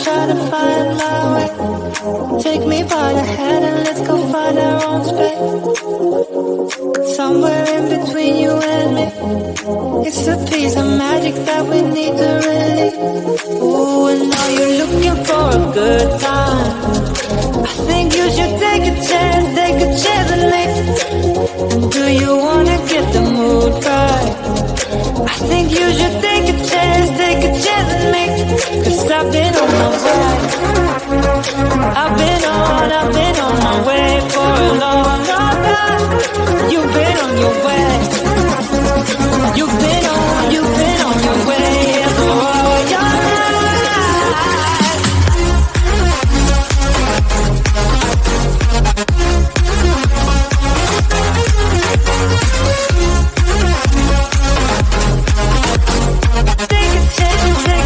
try to find my way. Take me by the hand and let's go find our own space. Somewhere in between you and me, it's a piece of magic that we need to release. Ooh, and now you're looking for a good time. I think you should take a chance with me. And do you wanna get the mood right? I think you should take a chance with me. 'Cause I've been on my way. I've been on my way for a long, long time. You've been on your way. You've been on your way for all your life. Take a chance with me.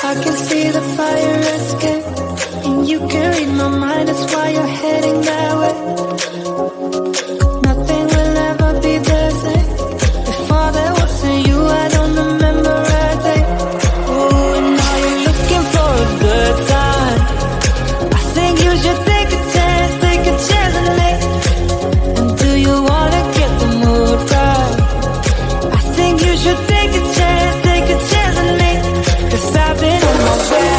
I can see the fire escape, and you can read my mind, that's why you're heading that way. Nothing will ever be the same. Before there wasn't you, I don't remember a day. Oh, and now you're looking for a good time. I think you should take a chance with me. And do you wanna get the mood right? I think you should take a chance with me. 'Cause I've been on my way.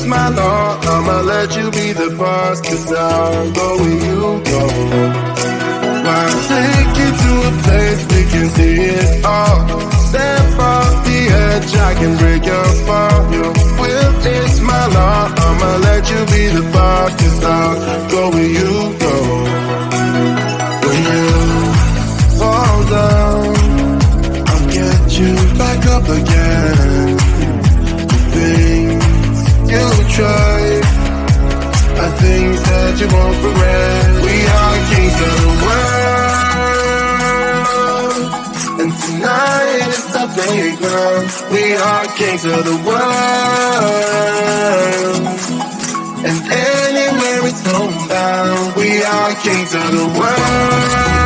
it's my law, I'ma let you be the boss, 'cause I'll go where you go. I'll take you to a place we can see it all. Step off the edge, I can break your fall. Your will is my law, I'ma let you be the boss, 'cause I'll go where you go. When you fall down, I'll get you back up again. The things you tried are things that you won't regret. We are kings of the world, and tonight is the playground. We are kings of the world, and anywhere it's homebound. We are kings of the world,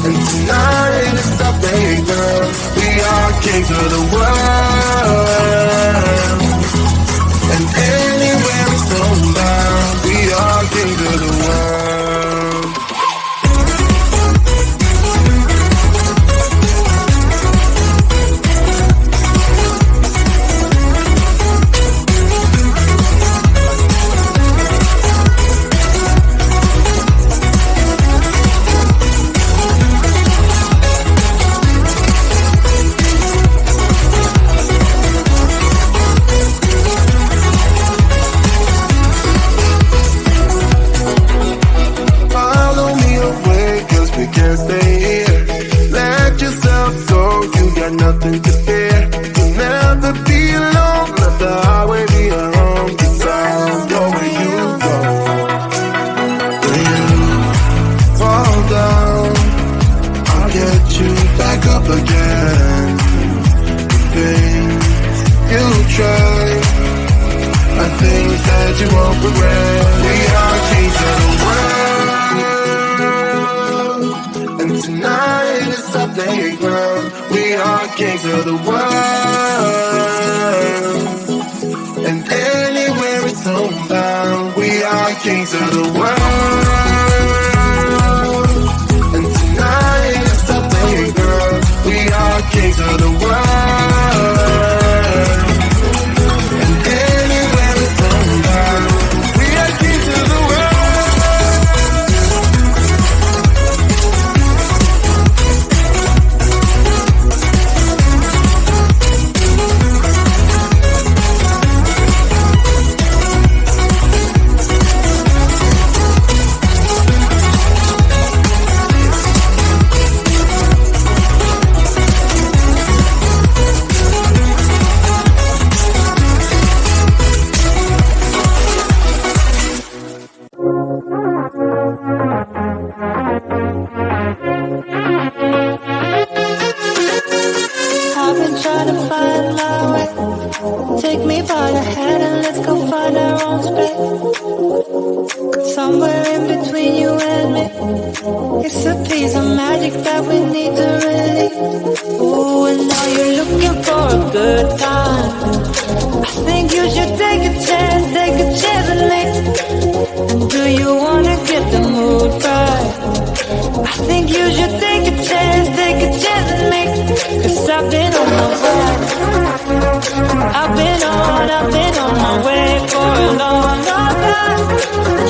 and tonight is the playground. We are kings of the world, and anywhere it's homebound. We are kings of the world. Can't stay here. Let yourself go. You got nothing to fear. You'll never be alone. Let the highway be your home. 'Cause I'll go where you go. When you fall down, I'll get you back up again. The things you tried are things that you won't regret. We are kings of the world, and tonight is our playground. We are kings of the world, and anywhere it's homebound. We are kings of the world, and tonight is our playground. We are kings of the world, and anywhere it's homebound. We are kings of the world. I've been trying to find my way. Take me by the hand and let's go find our own space. Somewhere in between you and me, it's a piece of magic that we need to release. Ooh, and now you're looking for a good time. I think you should take a chance with me. And do you wanna get the mood right? I think you should take a chance with me. 'Cause I've been on my way. I've been on my way for a long, long time.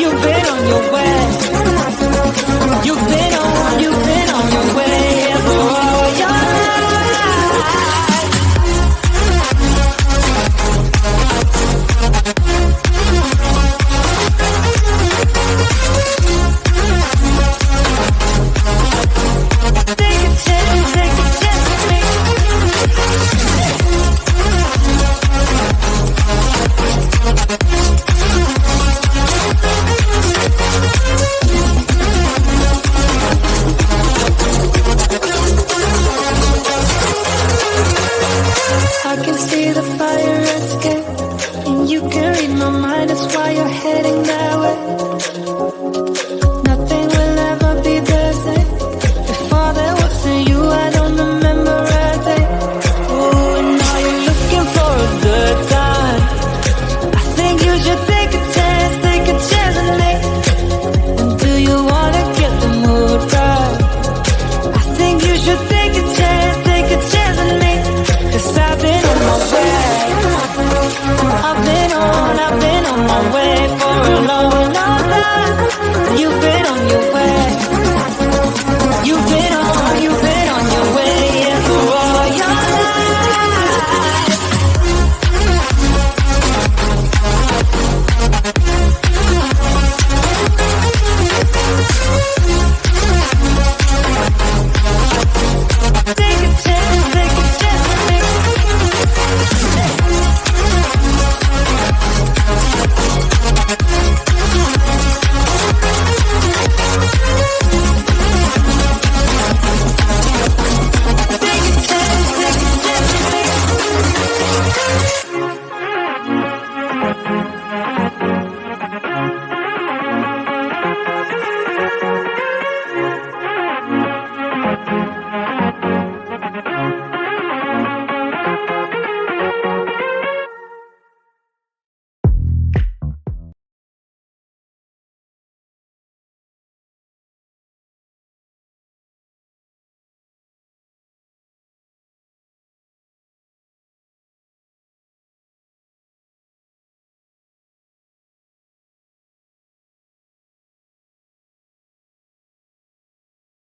You've been on your way. You've been on your way for all your life. Take a chance with me. I can see the fire escape, and you can read my mind, that's why you're heading that way. Nothing will ever be the same. Before there wasn't you, I don't remember a day. Oh, and now you're looking for a good time. I think you should take a chance with me. And do you wanna get the mood right? I think you should take a chance with me. 'Cause I've been on my way. alone. I've been on my way for a long, long time. You've been on your way. You've been on your way, yeah, for all your life. Take a chance, take a chance, take a chance, take a chance.